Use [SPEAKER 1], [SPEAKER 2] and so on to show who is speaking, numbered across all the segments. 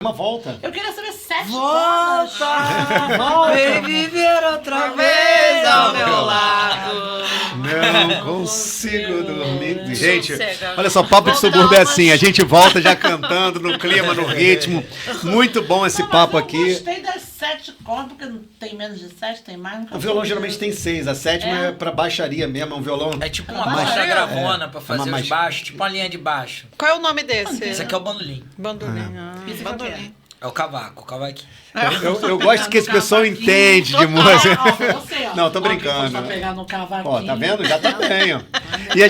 [SPEAKER 1] Uma volta.
[SPEAKER 2] Eu queria saber 7
[SPEAKER 3] Volta!
[SPEAKER 2] Volta!
[SPEAKER 3] Vem viver outra vez ao meu lado.
[SPEAKER 1] Não consigo dormir. Gente,
[SPEAKER 4] Sossega.
[SPEAKER 1] olha só, papo de subúrbio é assim. A gente volta já cantando no clima, no ritmo. Muito bom esse papo
[SPEAKER 2] Eu
[SPEAKER 1] aqui.
[SPEAKER 2] gostei das 7 cordas, porque não tem menos de 7, tem mais. nunca
[SPEAKER 1] O violão
[SPEAKER 2] fui.
[SPEAKER 1] geralmente tem 6. A sétima é pra baixaria mesmo, é um violão.
[SPEAKER 3] É tipo uma
[SPEAKER 2] Mas-
[SPEAKER 3] baixa gravona pra fazer
[SPEAKER 1] uma
[SPEAKER 3] os baixos, tipo uma linha de baixo.
[SPEAKER 4] Qual é o nome desse?
[SPEAKER 3] Esse aqui é o bandolim.
[SPEAKER 4] Bandolim.
[SPEAKER 2] Isso é o quê?
[SPEAKER 4] Bandolim.
[SPEAKER 3] É o cavaco, o cavaquinho.
[SPEAKER 1] Eu gosto que esse pessoal entende de música. Não, tô brincando.
[SPEAKER 2] Pra pegar no cavaquinho.
[SPEAKER 1] Ó, tá vendo? Já tá bem, ó. E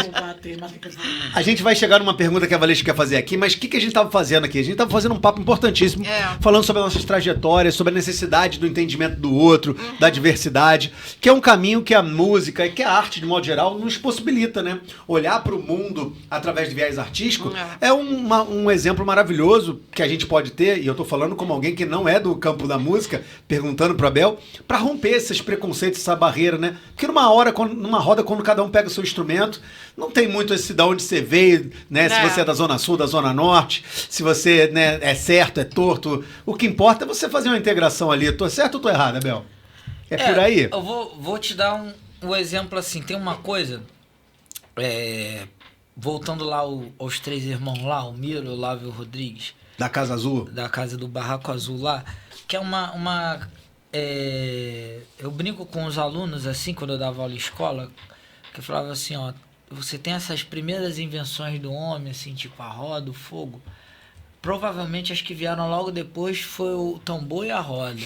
[SPEAKER 1] a gente vai chegar numa pergunta que a Valesca quer fazer aqui, mas o que a gente tava fazendo aqui? A gente tava fazendo um papo importantíssimo, falando sobre as nossas trajetórias, sobre a necessidade do entendimento do outro, da diversidade, que é um caminho que a música e que a arte, de modo geral, nos possibilita, né? Olhar para o mundo através de viés artístico é um exemplo maravilhoso que a gente pode ter, e eu tô falando como alguém que não é do campo da música, perguntando pro Abel, para romper esses preconceitos, essa barreira, né? Porque numa roda, quando cada um pega o seu instrumento, não tem muito esse da onde você veio, né? Se você é da Zona Sul, da Zona Norte, se você, né, é certo, é torto. O que importa é você fazer uma integração ali. Tô certo ou tô errado, Abel? É por aí?
[SPEAKER 3] Eu vou te dar um exemplo assim. Tem uma coisa, voltando lá aos 3 irmãos lá, o Miro, o Lávio e o Rodrigues,
[SPEAKER 1] Da Casa Azul?
[SPEAKER 3] da casa do Barraco Azul lá, que é eu brinco com os alunos assim, quando eu dava aula em escola, que eu falava assim, ó, você tem essas primeiras invenções do homem, assim, tipo a roda, o fogo, provavelmente as que vieram logo depois foi o tambor e a roda.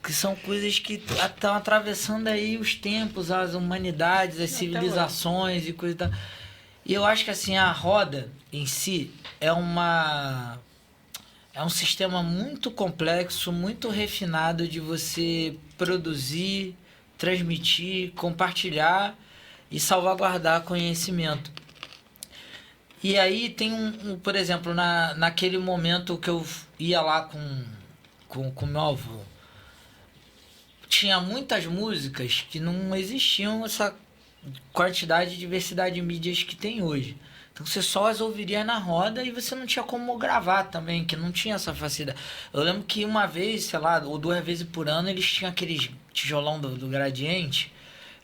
[SPEAKER 3] Que são coisas que estão atravessando aí os tempos, as humanidades, as civilizações e coisa e tal. E eu acho que assim, a roda em si é um sistema muito complexo, muito refinado de você produzir, transmitir, compartilhar e salvaguardar conhecimento. E aí tem por exemplo, naquele momento que eu ia lá com meu avô, tinha muitas músicas que não existiam essa quantidade de diversidade de mídias que tem hoje. Então você só as ouviria na roda e você não tinha como gravar também, que não tinha essa facilidade. Eu lembro que uma vez, sei lá, ou 2 vezes por ano, eles tinham aqueles tijolão do Gradiente.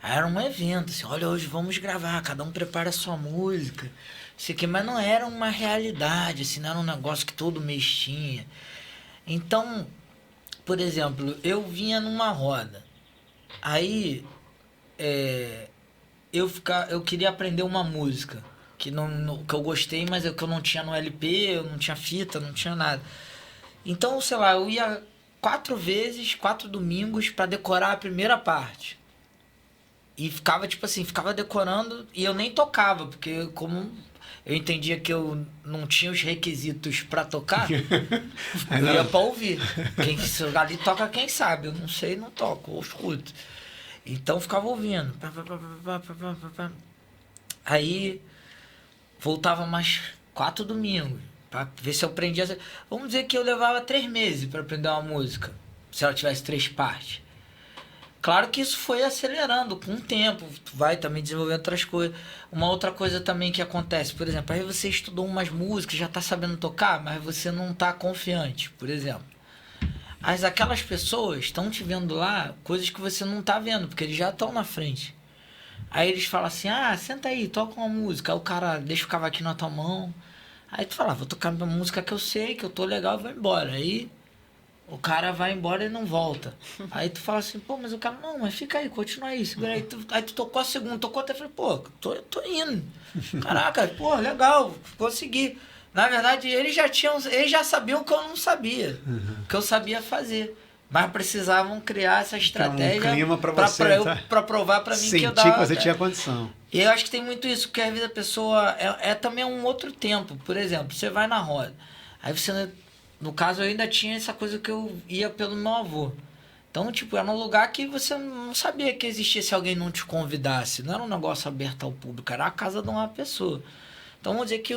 [SPEAKER 3] Era um evento, assim, olha, hoje vamos gravar, cada um prepara a sua música. Isso aqui, mas não era uma realidade, assim, não era um negócio que todo mês tinha. Então, por exemplo, eu vinha numa roda. Aí, eu queria aprender uma música que eu gostei, mas que eu não tinha no LP, eu não tinha fita, não tinha nada. Então, sei lá, eu ia 4 vezes, 4 domingos para decorar a primeira parte. E ficava, tipo assim, ficava decorando e eu nem tocava, porque como eu entendia que eu não tinha os requisitos para tocar, eu ia para ouvir. Ali toca quem sabe, eu não sei, não toco, eu escuto. Então ficava ouvindo. Aí voltava mais 4 domingos para ver se eu aprendia. Vamos dizer que eu levava 3 meses para aprender uma música, se ela tivesse 3 partes. Claro que isso foi acelerando com o tempo, tu vai também desenvolvendo outras coisas. Uma outra coisa também que acontece, por exemplo, aí você estudou umas músicas, já está sabendo tocar, mas você não está confiante, por exemplo. Aquelas pessoas estão te vendo lá coisas que você não está vendo, porque eles já estão na frente. Aí eles falam assim, senta aí, toca uma música. Aí o cara deixa o cavaquinho na tua mão. Aí tu fala, vou tocar uma música que eu sei, que eu tô legal e vou embora. Aí o cara vai embora e não volta. Aí tu fala assim, pô, mas o cara, não, mas fica aí, continua aí, segura aí. Aí tu tocou a segunda, tocou até, falei, pô, tô indo. Caraca, pô, legal, consegui. Na verdade, eles já sabiam que eu não sabia, que eu sabia fazer. Mas precisavam criar essa estratégia
[SPEAKER 1] um clima pra
[SPEAKER 3] provar pra mim
[SPEAKER 1] sentir
[SPEAKER 3] que eu dava.
[SPEAKER 1] Que você tinha condição.
[SPEAKER 3] E eu acho que tem muito isso, porque às vezes a pessoa é também um outro tempo. Por exemplo, você vai na roda, aí você... No caso, eu ainda tinha essa coisa que eu ia pelo meu avô. Então, tipo, era um lugar que você não sabia que existia se alguém não te convidasse. Não era um negócio aberto ao público, era a casa de uma pessoa. Então, vamos dizer que...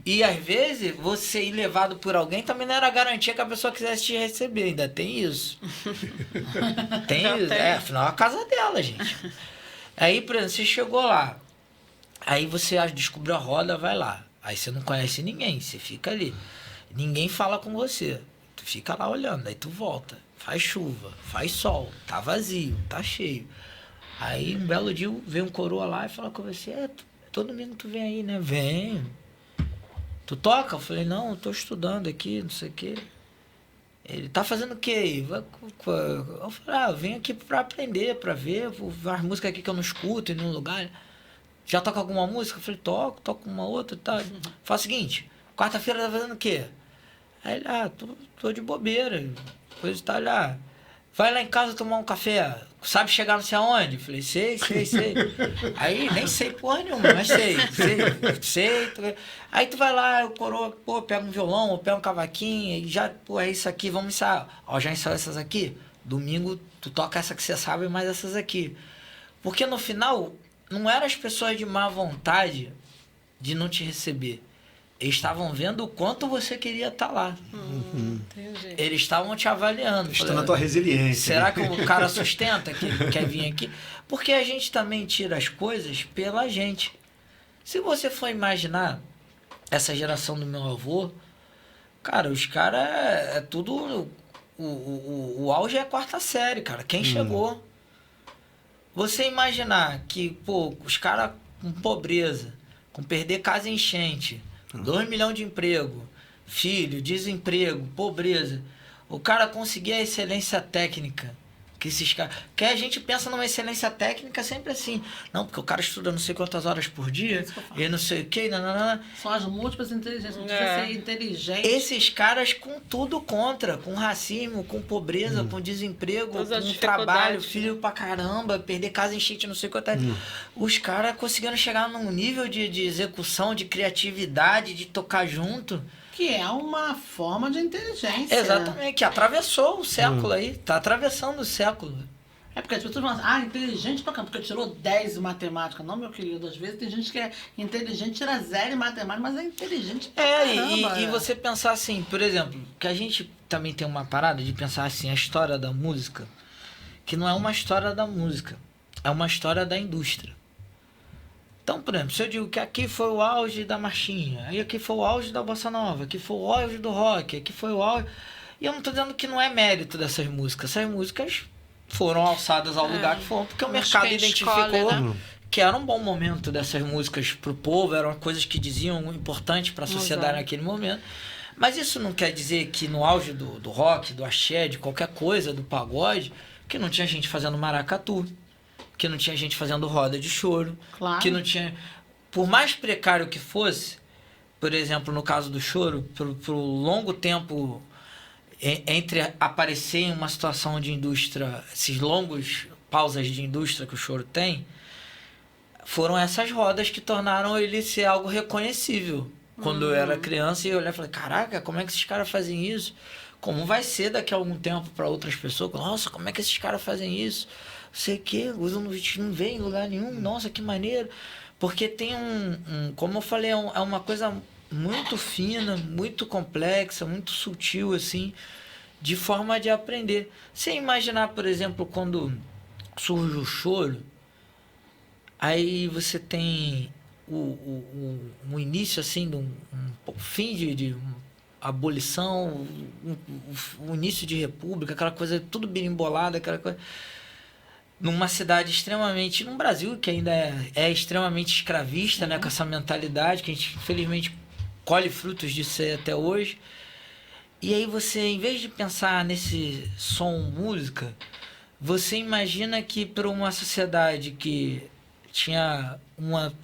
[SPEAKER 3] E, às vezes, você ir levado por alguém também não era garantia que a pessoa quisesse te receber. Ainda tem isso. Tem isso. Afinal, é a casa dela, gente. Aí, por exemplo, você chegou lá. Aí você descobriu a roda, vai lá. Aí você não conhece ninguém, você fica ali. Ninguém fala com você. Tu fica lá olhando, aí tu volta. Faz chuva, faz sol, tá vazio, tá cheio. Aí um belo dia vem um coroa lá e fala com você, todo domingo tu vem aí, né? Vem. Tu toca? Eu falei, não, eu tô estudando aqui, não sei o quê. Ele tá fazendo o quê aí? Eu falei, eu venho aqui pra aprender, pra ver as músicas aqui que eu não escuto em nenhum lugar. Já toca alguma música? Eu falei, toco uma outra e tal. Fala o seguinte, quarta-feira tá fazendo o quê? Aí ele, tô de bobeira. Depois tá lá, vai lá em casa tomar um café. Sabe chegar não sei aonde? Eu falei, sei. Aí nem sei porra nenhuma, mas sei. Aí tu vai lá, o coroa, pega um violão, ou pega um cavaquinho, e já, é isso aqui, vamos ensaiar. Já ensaiou essas aqui? Domingo tu toca essa que você sabe, mais essas aqui. Porque no final, não eram as pessoas de má vontade de não te receber. Eles estavam vendo o quanto você queria estar lá.
[SPEAKER 4] Entendi.
[SPEAKER 3] Eles estavam te avaliando.
[SPEAKER 1] Testando a tua resiliência.
[SPEAKER 3] Será que o cara sustenta que ele quer vir aqui? Porque a gente também tira as coisas pela gente. Se você for imaginar essa geração do meu avô, cara, os caras é tudo... O auge é a quarta série, cara. Quem chegou? Você imaginar que, os caras com pobreza, com perder casa em enchente, 2 milhões de emprego, filho, desemprego, pobreza. O cara conseguir a excelência técnica. Que esses caras. Que a gente pensa numa excelência técnica sempre assim. Não, porque o cara estuda não sei quantas horas por dia, e não sei o quê, não.
[SPEAKER 2] São as múltiplas inteligências. Não precisa ser inteligente.
[SPEAKER 3] Esses caras com tudo contra, com racismo, com pobreza, com desemprego, com trabalho, filho pra caramba, perder casa enchente, não sei quantas. Os caras conseguiram chegar num nível de execução, de criatividade, de tocar junto.
[SPEAKER 2] Que é uma forma de inteligência.
[SPEAKER 3] Exatamente, que atravessou o século aí. Tá atravessando o século.
[SPEAKER 2] É porque as pessoas falam assim, inteligente pra caramba, porque tirou 10 em matemática. Não, meu querido, às vezes tem gente que é inteligente, tira 0 em matemática, mas é inteligente pra caramba.
[SPEAKER 3] E você pensar assim, por exemplo, que a gente também tem uma parada de pensar assim, a história da música, que não é uma história da música, é uma história da indústria. Então, por exemplo, se eu digo que aqui foi o auge da marchinha, aí aqui foi o auge da bossa nova, aqui foi o auge do rock, aqui foi o auge... E eu não estou dizendo que não é mérito dessas músicas. Essas músicas foram alçadas ao lugar que foram, porque o mercado identificou que era um bom momento dessas músicas para o povo, eram coisas que diziam importante para a sociedade naquele momento. Mas isso não quer dizer que no auge do rock, do axé, de qualquer coisa, do pagode, que não tinha gente fazendo maracatu, que não tinha gente fazendo roda de choro, que não tinha... Por mais precário que fosse, por exemplo, no caso do choro, por longo tempo entre aparecer em uma situação de indústria, esses longos pausas de indústria que o choro tem, foram essas rodas que tornaram ele ser algo reconhecível. Quando eu era criança e eu olhava e falei, caraca, como é que esses caras fazem isso? Como vai ser daqui a algum tempo para outras pessoas? Nossa, como é que esses caras fazem isso? Sei o que, não vê em lugar nenhum, nossa, que maneiro. Porque tem como eu falei, é uma coisa muito fina, muito complexa, muito sutil, assim, de forma de aprender. Você imaginar, por exemplo, quando surge o choro, aí você tem um início, assim, de um fim de abolição, o início de república, aquela coisa tudo birimbolada, aquela coisa... Numa cidade extremamente... Num Brasil que ainda é extremamente escravista, né? Com essa mentalidade que a gente, infelizmente, colhe frutos disso aí até hoje. E aí você, em vez de pensar nesse som música, você imagina que para uma sociedade que tinha uma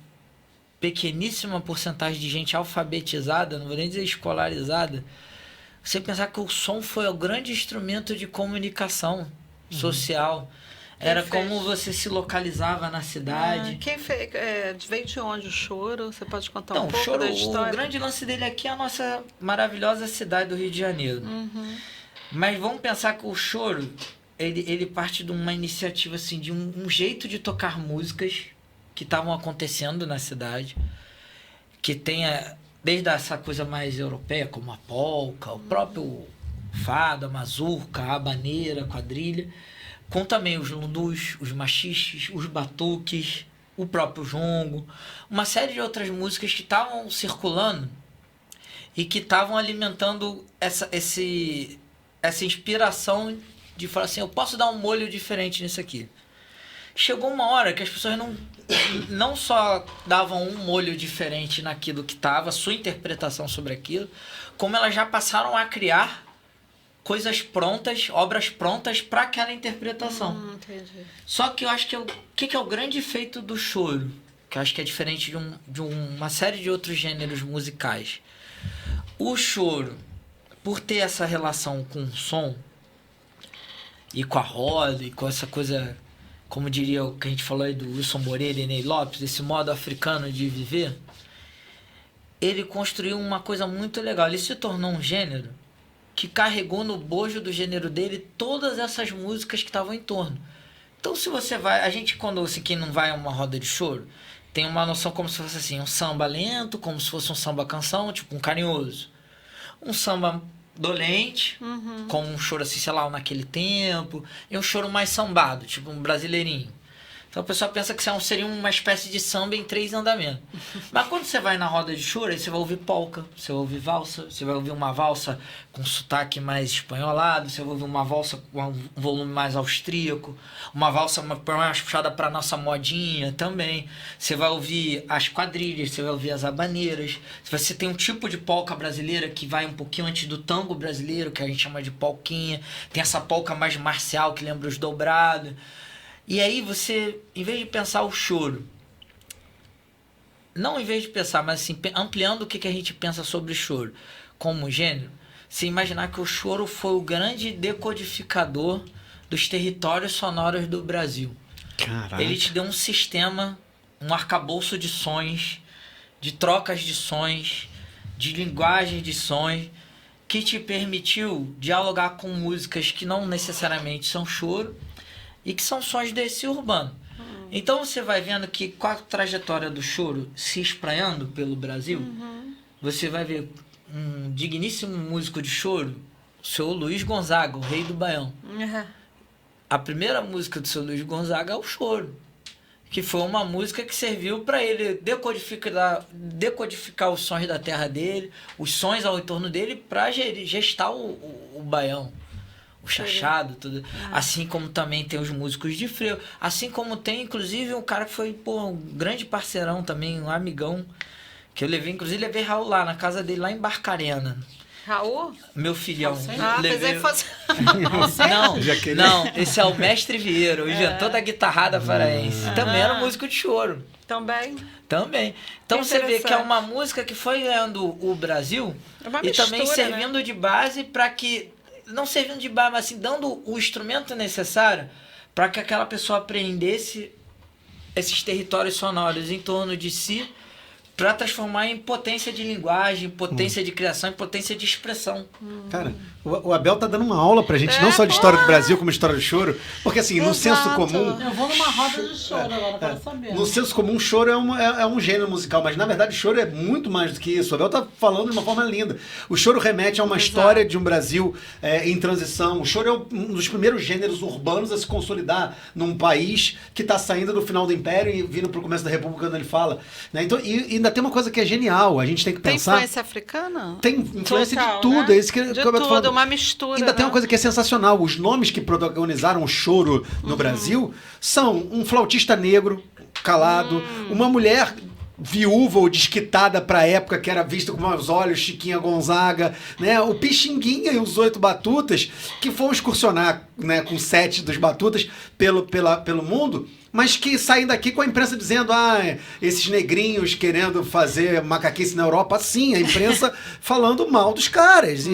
[SPEAKER 3] pequeníssima porcentagem de gente alfabetizada, não vou nem dizer escolarizada, você pensar que o som foi o grande instrumento de comunicação social. Era como você se localizava na cidade.
[SPEAKER 4] Quem fez? Veio de onde o choro? Você pode contar um pouco
[SPEAKER 3] choro,
[SPEAKER 4] da história?
[SPEAKER 3] O grande lance dele aqui é a nossa maravilhosa cidade do Rio de Janeiro. Mas vamos pensar que o choro, ele parte de uma iniciativa, assim, de um jeito de tocar músicas que estavam acontecendo na cidade, que tenha, desde essa coisa mais europeia, como a polca, o próprio fado, a mazurca, a habaneira, a quadrilha, com também os lundus, os machiches, os batuques, o próprio jongo, uma série de outras músicas que estavam circulando e que estavam alimentando essa inspiração de falar assim, eu posso dar um molho diferente nisso aqui. Chegou uma hora que as pessoas não só davam um molho diferente naquilo que estava, sua interpretação sobre aquilo, como elas já passaram a criar coisas prontas, obras prontas para aquela interpretação.
[SPEAKER 4] Entendi.
[SPEAKER 3] Só que eu acho que o que é o grande efeito do choro, que eu acho que é diferente de uma série de outros gêneros musicais. O choro, por ter essa relação com o som e com a roda e com essa coisa, como diria o que a gente falou aí do Wilson Moreira e Ney Lopes, esse modo africano de viver, ele construiu uma coisa muito legal. Ele se tornou um gênero que carregou no bojo do gênero dele todas essas músicas que estavam em torno. Então, se você vai... A gente, quem não vai a uma roda de choro, tem uma noção como se fosse assim, um samba lento, como se fosse um samba canção, tipo um carinhoso. Um samba dolente, como um choro assim, sei lá, naquele tempo, e um choro mais sambado, tipo um brasileirinho. Então a pessoa pensa que seria uma espécie de samba em 3 andamentos. Mas quando você vai na roda de choro, aí você vai ouvir polca, você vai ouvir valsa, você vai ouvir uma valsa com sotaque mais espanholado, você vai ouvir uma valsa com um volume mais austríaco, uma valsa mais puxada para nossa modinha também. Você vai ouvir as quadrilhas, você vai ouvir as habaneiras. Você tem um tipo de polca brasileira que vai um pouquinho antes do tango brasileiro, que a gente chama de polquinha. Tem essa polca mais marcial que lembra os dobrados. E aí você, em vez de pensar o choro, não em vez de pensar, mas assim, ampliando o que a gente pensa sobre choro como gênero, se imaginar que o choro foi o grande decodificador dos territórios sonoros do Brasil.
[SPEAKER 1] Caraca.
[SPEAKER 3] Ele te deu um sistema, um arcabouço de sons, de trocas de sons, de linguagem de sons, que te permitiu dialogar com músicas que não necessariamente são choro, e que são sons desse urbano. Então você vai vendo que com a trajetória do choro se espraiando pelo Brasil, você vai ver um digníssimo músico de choro, o seu Luiz Gonzaga, o rei do Baião. A primeira música do seu Luiz Gonzaga é o Choro, que foi uma música que serviu para ele decodificar os sons da terra dele, os sons ao entorno dele, para gestar o Baião. O chachado, tudo. Assim como também tem os músicos de freio. Assim como tem, inclusive, um cara que foi um grande parceirão também, um amigão, que eu levei, inclusive, levei Raul lá na casa dele, lá em Barcarena.
[SPEAKER 4] Raul?
[SPEAKER 3] Meu filhão.
[SPEAKER 4] Pensei que fosse...
[SPEAKER 3] Não, esse é o Mestre Vieira, o inventor da guitarrada paraense. Também era músico de choro.
[SPEAKER 4] Também.
[SPEAKER 3] Então você vê que é uma música que foi ganhando o Brasil e também servindo de base para que... Não servindo de base, mas assim, dando o instrumento necessário para que aquela pessoa aprendesse esses territórios sonoros em torno de si, para transformar em potência de linguagem, potência de criação e potência de expressão.
[SPEAKER 1] Cara, o Abel tá dando uma aula pra gente, não só de história do Brasil, como de história do choro, porque assim, no senso comum...
[SPEAKER 2] Eu vou numa roda de choro agora, quero saber.
[SPEAKER 1] No senso comum, choro é um gênero musical, mas na verdade choro é muito mais do que isso. O Abel tá falando de uma forma linda. O choro remete a uma história de um Brasil em transição. O choro é um dos primeiros gêneros urbanos a se consolidar num país que tá saindo do final do Império e vindo pro começo da República, quando ele fala. Né? Então, e ainda tem uma coisa que é genial, a gente tem que pensar...
[SPEAKER 4] Tem influência africana?
[SPEAKER 1] Tem influência
[SPEAKER 4] total,
[SPEAKER 1] de tudo,
[SPEAKER 4] né?
[SPEAKER 1] é isso que
[SPEAKER 4] de
[SPEAKER 1] eu tô falando.
[SPEAKER 4] uma mistura.
[SPEAKER 1] Ainda tem uma coisa que é sensacional, os nomes que protagonizaram o choro no Brasil são um flautista negro, calado, uma mulher viúva ou desquitada para a época, que era vista com maus olhos, Chiquinha Gonzaga, né? O Pixinguinha e os 8 Batutas, que foram excursionar, né, com 7 dos Batutas pelo mundo, mas que saem daqui com a imprensa dizendo, esses negrinhos querendo fazer macaquice na Europa. Sim, a imprensa falando mal dos caras.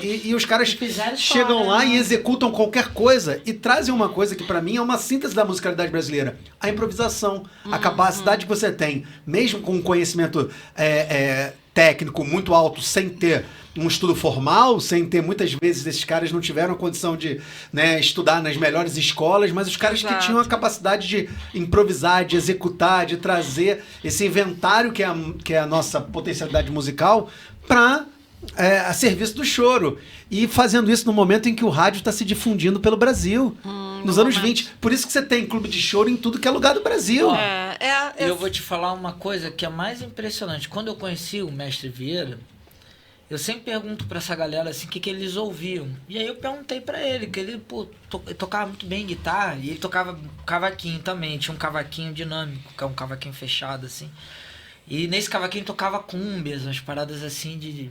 [SPEAKER 1] E os caras chegam lá e executam qualquer coisa e trazem uma coisa que pra mim é uma síntese da musicalidade brasileira. A improvisação, a capacidade que você tem, mesmo com um conhecimento técnico muito alto, sem ter um estudo formal, sem ter, muitas vezes, esses caras não tiveram a condição de, né, estudar nas melhores escolas, mas os caras que tinham a capacidade de improvisar, de executar, de trazer esse inventário que é a nossa potencialidade musical para a serviço do choro. E fazendo isso no momento em que o rádio está se difundindo pelo Brasil, nos anos 20. Por isso que você tem clube de choro em tudo que é lugar do Brasil.
[SPEAKER 3] Eu vou te falar uma coisa que é mais impressionante. Quando eu conheci o Mestre Vieira, eu sempre pergunto pra essa galera assim, o que eles ouviam. E aí eu perguntei pra ele, que ele tocava muito bem guitarra, e ele tocava cavaquinho também, tinha um cavaquinho dinâmico, que é um cavaquinho fechado, assim. E nesse cavaquinho tocava cúmbias, umas paradas assim de...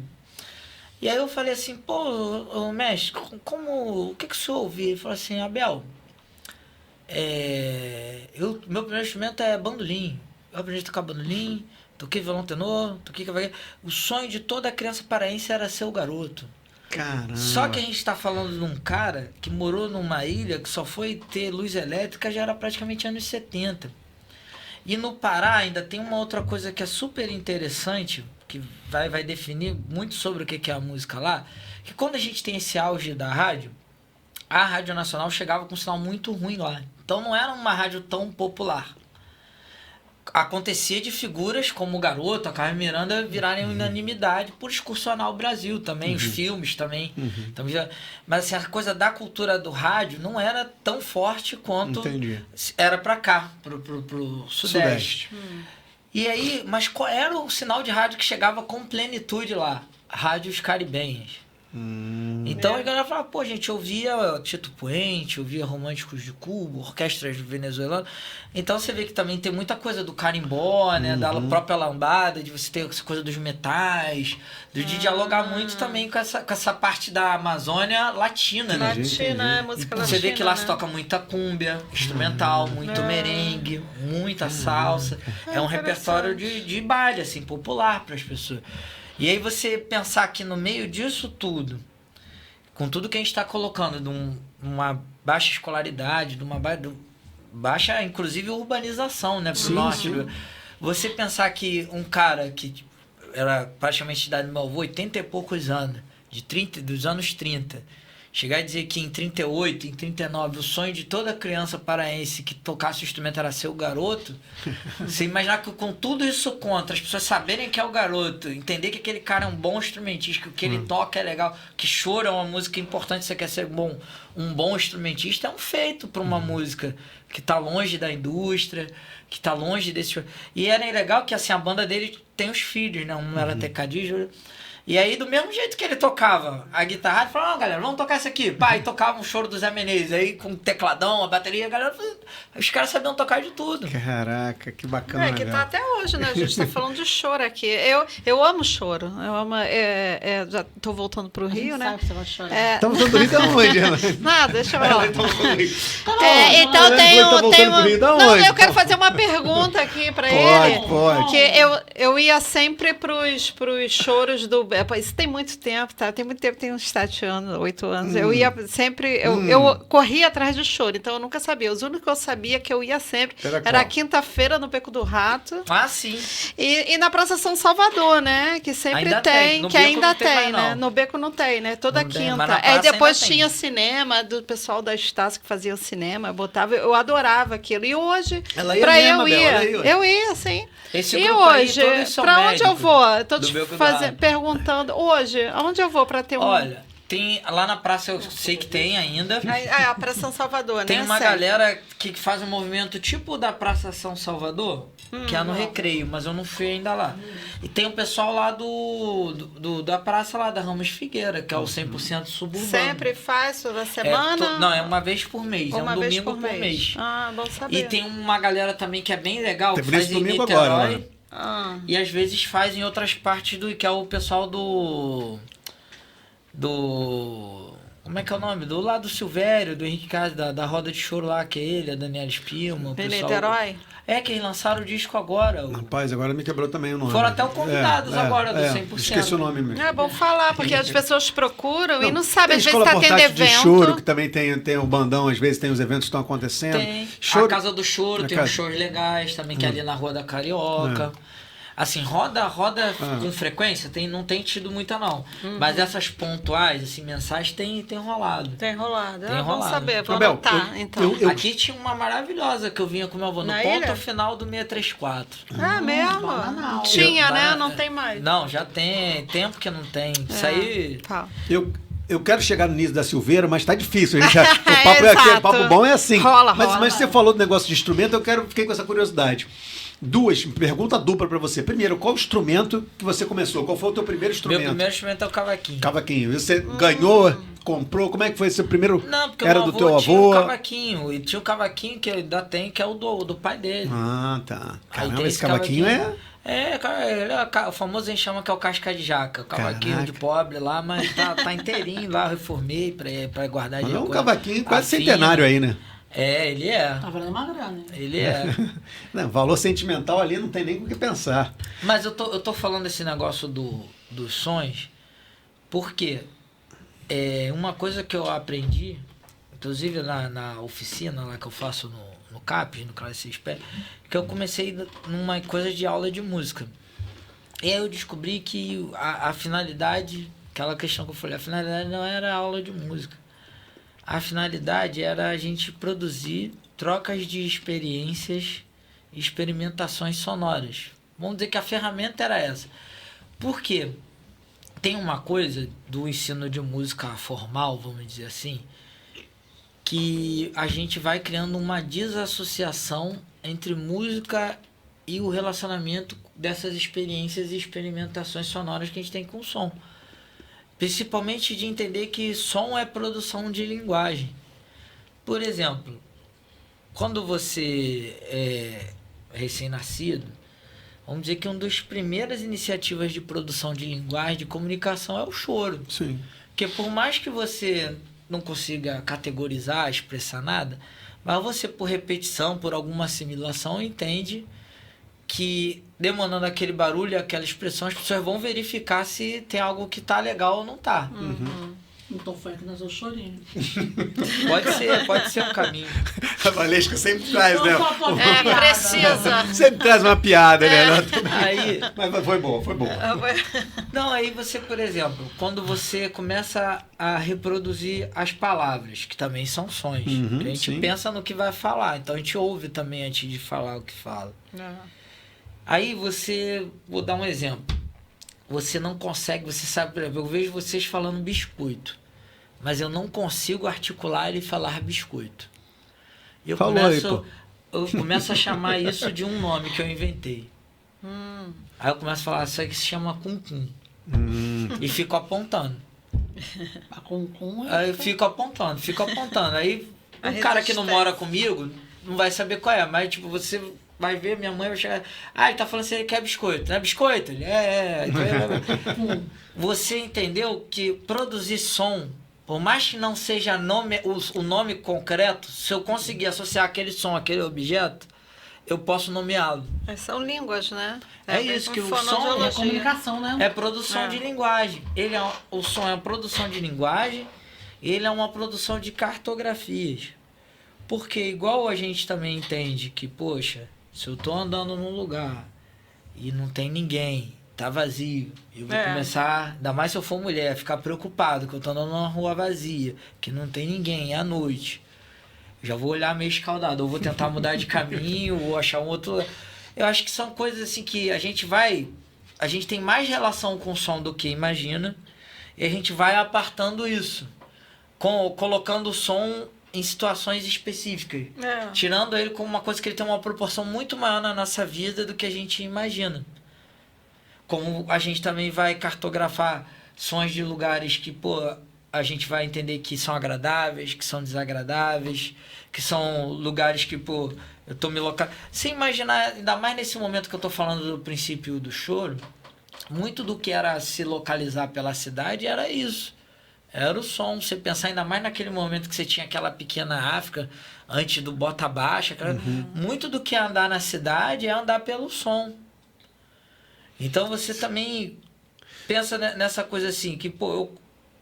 [SPEAKER 3] E aí eu falei assim, pô, mestre, o que o senhor ouvia? Ele falou assim, Abel, meu primeiro instrumento é bandolim. Eu aprendi a tocar bandolim, toquei violão tenor, toquei cavaquinho. O sonho de toda criança paraense era ser o garoto.
[SPEAKER 1] Caramba.
[SPEAKER 3] Só que a gente está falando de um cara que morou numa ilha que só foi ter luz elétrica já era praticamente anos 70. E no Pará ainda tem uma outra coisa que é super interessante, que vai definir muito sobre o que é a música lá, que quando a gente tem esse auge da rádio, a Rádio Nacional chegava com um sinal muito ruim lá. Então não era uma rádio tão popular. Acontecia de figuras como o Garoto, a Carmen Miranda virarem unanimidade por excursionar o Brasil também, os filmes também. Mas assim, a coisa da cultura do rádio não era tão forte quanto era pra cá, pro Sudeste. E aí, mas qual era o sinal de rádio que chegava com plenitude lá? Rádios caribenhas. Então a galera falava, pô, gente, eu ouvia Tito Puente, eu ouvia Românticos de Cuba, orquestras venezuelanas. Então você vê que também tem muita coisa do carimbó, né, da própria lambada, de você ter essa coisa dos metais, de dialogar muito também com essa parte da Amazônia latina, né?
[SPEAKER 4] Latina, música latina.
[SPEAKER 3] Você vê que lá se
[SPEAKER 4] né?
[SPEAKER 3] toca muita cúmbia, instrumental, muito merengue, muita salsa. É um repertório de baile, assim, popular para as pessoas. E aí você pensar que no meio disso tudo, com tudo que a gente está colocando, de uma baixa escolaridade, de uma baixa, inclusive, urbanização, né, pro norte. Você pensar que um cara que era praticamente de idade do meu avô, 80 e poucos anos, dos anos 30, chegar a dizer que em 38, em 39, o sonho de toda criança paraense que tocasse o instrumento era ser o Garoto, você imaginar que com tudo isso contra, as pessoas saberem que é o Garoto, entender que aquele cara é um bom instrumentista, que o que ele toca é legal, que choro é uma música importante, você quer ser um bom instrumentista, é um feito para uma música que está longe da indústria, que está longe desse... E era legal que assim, a banda dele tem os filhos, né? Um era tecladista. E aí, do mesmo jeito que ele tocava a guitarra, ele falava, galera, vamos tocar isso aqui. Pai, tocava um choro do Zé Menezes, aí com o tecladão, a bateria, a galera... Os caras sabiam tocar de tudo.
[SPEAKER 1] Caraca, que bacana.
[SPEAKER 4] Que tá até hoje, né? A gente tá falando de choro aqui. Eu amo choro. Eu amo... já tô voltando pro Rio, né?
[SPEAKER 2] Sabe que você vai chorar.
[SPEAKER 1] Estamos voltando do Rio da onde, Ana?
[SPEAKER 4] Nada, deixa eu ver.
[SPEAKER 1] Então
[SPEAKER 4] Não, eu quero fazer uma pergunta aqui pra ele.
[SPEAKER 1] Pode.
[SPEAKER 4] Que eu ia sempre pros choros do... Isso tem muito tempo, tá? Tem muito tempo, tem uns 7 anos, 8 anos. Eu ia sempre... Eu corria atrás de choro, então eu nunca sabia. Os únicos que eu sabia que eu ia sempre era a quinta-feira no Beco do Rato.
[SPEAKER 3] Ah, sim.
[SPEAKER 4] E na Praça São Salvador, né? Que sempre
[SPEAKER 3] ainda
[SPEAKER 4] tem. Que ainda tem, né?
[SPEAKER 3] Não.
[SPEAKER 4] No Beco não tem, né? Toda
[SPEAKER 3] Não tem,
[SPEAKER 4] quinta.
[SPEAKER 3] mas na praça
[SPEAKER 4] Depois
[SPEAKER 3] ainda
[SPEAKER 4] tinha cinema, do pessoal da Estácio que fazia cinema, botava. Eu adorava aquilo. E hoje,
[SPEAKER 1] Ela ia
[SPEAKER 4] pra
[SPEAKER 1] mesmo,
[SPEAKER 4] eu
[SPEAKER 1] Abel,
[SPEAKER 4] ia.
[SPEAKER 1] ela ia.
[SPEAKER 4] Eu ia, sim.
[SPEAKER 3] Esse
[SPEAKER 4] E
[SPEAKER 3] grupo aí,
[SPEAKER 4] hoje,
[SPEAKER 3] todos são
[SPEAKER 4] pra onde eu
[SPEAKER 3] médicos
[SPEAKER 4] vou? Tô
[SPEAKER 3] do
[SPEAKER 4] te
[SPEAKER 3] Beco do Rato.
[SPEAKER 4] perguntando. Hoje, aonde eu vou pra ter um...
[SPEAKER 3] Olha, tem lá na praça, eu sei que tem ainda.
[SPEAKER 4] A Praça São Salvador,
[SPEAKER 3] Tem
[SPEAKER 4] né?
[SPEAKER 3] uma
[SPEAKER 4] Sério.
[SPEAKER 3] galera que faz um movimento tipo da Praça São Salvador, que é no Recreio, mas eu não fui ainda lá. E tem o pessoal lá da praça lá da Ramos Figueira, que é o 100% suburbano.
[SPEAKER 4] Sempre faz, toda semana?
[SPEAKER 3] Não, é uma vez por mês, é um domingo por mês.
[SPEAKER 4] Ah, bom saber.
[SPEAKER 3] E tem uma galera também que é bem legal, que
[SPEAKER 1] Teve
[SPEAKER 3] faz
[SPEAKER 1] esse
[SPEAKER 3] em
[SPEAKER 1] domingo
[SPEAKER 3] Niterói.
[SPEAKER 1] agora, né?
[SPEAKER 3] E às vezes faz em outras partes que é o pessoal do... Como é que é o nome? Do lado do Silvério, do Henrique Carlos, da Roda de Choro lá, que é ele, a Daniela Espilma.
[SPEAKER 4] Em Niterói?
[SPEAKER 3] Que eles lançaram o disco agora.
[SPEAKER 1] Rapaz, agora me quebrou também o nome.
[SPEAKER 3] Foram até convidados agora do 100%.
[SPEAKER 1] Esqueci o nome mesmo.
[SPEAKER 4] É bom falar, porque as pessoas procuram e não sabem, às vezes
[SPEAKER 1] Escola
[SPEAKER 4] tá tendo
[SPEAKER 1] Portátil de
[SPEAKER 4] evento.
[SPEAKER 1] Choro, que também tem o bandão, às vezes tem os eventos que estão acontecendo.
[SPEAKER 3] Tem.
[SPEAKER 1] Choro...
[SPEAKER 3] A Casa do Choro, tem uns shows legais também, que é ali na Rua da Carioca. Assim, roda com frequência, não tem tido muita não. Mas essas pontuais, assim, mensais, tem rolado.
[SPEAKER 4] Tem rolado.
[SPEAKER 3] Tem
[SPEAKER 4] Vamos
[SPEAKER 3] rolado.
[SPEAKER 4] saber, vou
[SPEAKER 1] Abel,
[SPEAKER 4] anotar, então.
[SPEAKER 3] Aqui tinha uma maravilhosa que eu vinha com meu avô, no
[SPEAKER 4] Na
[SPEAKER 3] ponto
[SPEAKER 4] ilha?
[SPEAKER 3] final do 634.
[SPEAKER 4] Ah, mesmo?
[SPEAKER 2] Bananal.
[SPEAKER 4] Tinha, né? Não tem mais.
[SPEAKER 3] Não, já tem tempo que não tem. Isso aí...
[SPEAKER 4] Tá.
[SPEAKER 1] Eu quero chegar no Niso da Silveira, mas tá difícil. O papo
[SPEAKER 4] Exato.
[SPEAKER 1] papo bom é assim.
[SPEAKER 4] Rola.
[SPEAKER 1] Mas você falou do negócio de instrumento, fiquei com essa curiosidade. Pergunta dupla pra você. Primeiro, qual instrumento que você começou? Qual foi o teu primeiro instrumento?
[SPEAKER 3] Meu primeiro instrumento é o cavaquinho.
[SPEAKER 1] Cavaquinho. Você ganhou, comprou? Como é que foi seu primeiro?
[SPEAKER 3] Não, porque
[SPEAKER 1] era
[SPEAKER 3] o
[SPEAKER 1] do
[SPEAKER 3] meu
[SPEAKER 1] teu
[SPEAKER 3] avô tinha
[SPEAKER 1] avô?
[SPEAKER 3] um cavaquinho. E tinha o cavaquinho que ainda tem, que é o do pai dele.
[SPEAKER 1] Ah, tá.
[SPEAKER 3] Aí
[SPEAKER 1] Caramba,
[SPEAKER 3] tem
[SPEAKER 1] esse cavaquinho é...
[SPEAKER 3] Ele é o famoso, a gente chama que é o casca de jaca. O cavaquinho
[SPEAKER 1] Caraca.
[SPEAKER 3] de pobre lá, mas tá inteirinho lá, eu reformei pra guardar
[SPEAKER 1] Mas
[SPEAKER 3] de
[SPEAKER 1] é um
[SPEAKER 3] coisa.
[SPEAKER 1] cavaquinho quase
[SPEAKER 3] Afino.
[SPEAKER 1] centenário aí, né?
[SPEAKER 3] É, ele é.
[SPEAKER 2] Tá valendo uma grana, hein?
[SPEAKER 3] Ele é.
[SPEAKER 1] Não, valor sentimental ali não tem nem o que pensar.
[SPEAKER 3] Mas eu tô falando esse negócio dos sons, porque uma coisa que eu aprendi, inclusive na oficina lá que eu faço no CAPES, no Classe Espé, que eu comecei numa coisa de aula de música. E aí eu descobri que a finalidade, aquela questão que eu falei, a finalidade não era a aula de música. A finalidade era a gente produzir trocas de experiências e experimentações sonoras. Vamos dizer que a ferramenta era essa. Por quê? Tem uma coisa do ensino de música formal, vamos dizer assim, que a gente vai criando uma desassociação entre música e o relacionamento dessas experiências e experimentações sonoras que a gente tem com o som. Principalmente de entender que som é produção de linguagem. Por exemplo, quando você é recém-nascido, vamos dizer que uma das primeiras iniciativas de produção de linguagem, de comunicação, é o choro.
[SPEAKER 1] Sim.
[SPEAKER 3] Porque por mais que você não consiga categorizar, expressar nada, mas você, por repetição, por alguma assimilação, entende que demandando aquele barulho, aquela expressão, as pessoas vão verificar se tem algo que tá legal ou não tá.
[SPEAKER 2] Então foi que nós o chorinho.
[SPEAKER 3] Pode ser um caminho.
[SPEAKER 1] A Valesca sempre traz, né?
[SPEAKER 4] Precisa.
[SPEAKER 1] Sempre traz uma piada, né?
[SPEAKER 3] Aí,
[SPEAKER 1] Mas foi bom, foi bom.
[SPEAKER 3] não, aí você, por exemplo, quando você começa a reproduzir as palavras, que também são sons,
[SPEAKER 1] Uhum,
[SPEAKER 3] a gente
[SPEAKER 1] sim.
[SPEAKER 3] pensa no que vai falar, então a gente ouve também antes de falar o que fala. Aí vou dar um exemplo. Você não consegue, você sabe, por exemplo, eu vejo vocês falando biscoito, mas eu não consigo articular e falar biscoito. Eu começo a chamar isso de um nome que eu inventei. Aí eu começo a falar, isso aqui se chama cum-cum. E fico apontando.
[SPEAKER 2] A cum-cum
[SPEAKER 3] Aí eu fico apontando. Aí um cara que não mora comigo não vai saber qual é, mas tipo, você vai ver, minha mãe vai chegar, ele tá falando se ele quer biscoito, não é biscoito? Ele Então, você entendeu que produzir som, por mais que não seja o nome concreto, se eu conseguir associar aquele som àquele objeto, eu posso nomeá-lo.
[SPEAKER 4] São línguas, né?
[SPEAKER 3] É isso, que o som
[SPEAKER 2] é comunicação, né?
[SPEAKER 3] é produção de linguagem. O som é uma produção de linguagem, ele é uma produção de cartografias. Porque igual a gente também entende que, poxa, se eu tô andando num lugar e não tem ninguém, tá vazio, eu vou começar, ainda mais se eu for mulher, ficar preocupado que eu tô andando numa rua vazia, que não tem ninguém, é à noite. Já vou olhar meio escaldado, ou vou tentar mudar de caminho, ou achar um outro... Eu acho que são coisas assim que a gente tem mais relação com o som do que imagina, e a gente vai apartando isso, colocando o som em situações específicas, tirando ele como uma coisa que ele tem uma proporção muito maior na nossa vida do que a gente imagina. Como a gente também vai cartografar sons de lugares que, a gente vai entender que são agradáveis, que são desagradáveis, que são lugares que, eu tô me localizando. Sem imaginar, ainda mais nesse momento que eu tô falando do princípio do choro, muito do que era se localizar pela cidade era isso. Era o som. Você pensar ainda mais naquele momento que você tinha aquela pequena África, antes do bota baixa. Muito do que é andar na cidade é andar pelo som. Então você também pensa nessa coisa assim, que